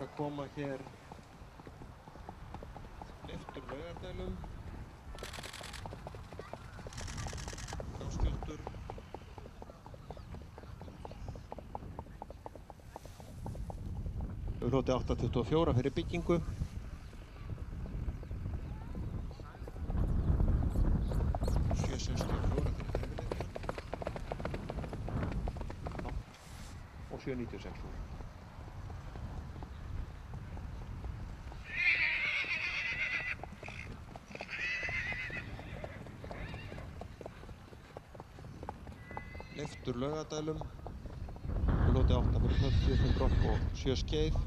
að koma hér eftir Laugardælum, Gráskjöldur, hloti 824 fyrir byggingu. Og 796. Leiftur Laugardælum, lóti 8 fyrir Höfn, 4 Dropp og 7 Skeið.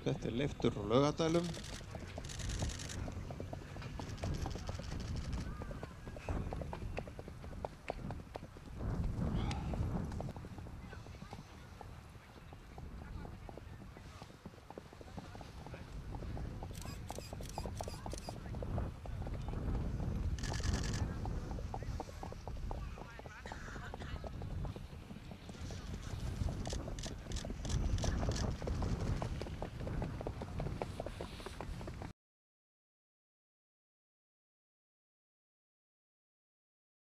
Þetta er Leiftur frá Laugardælum.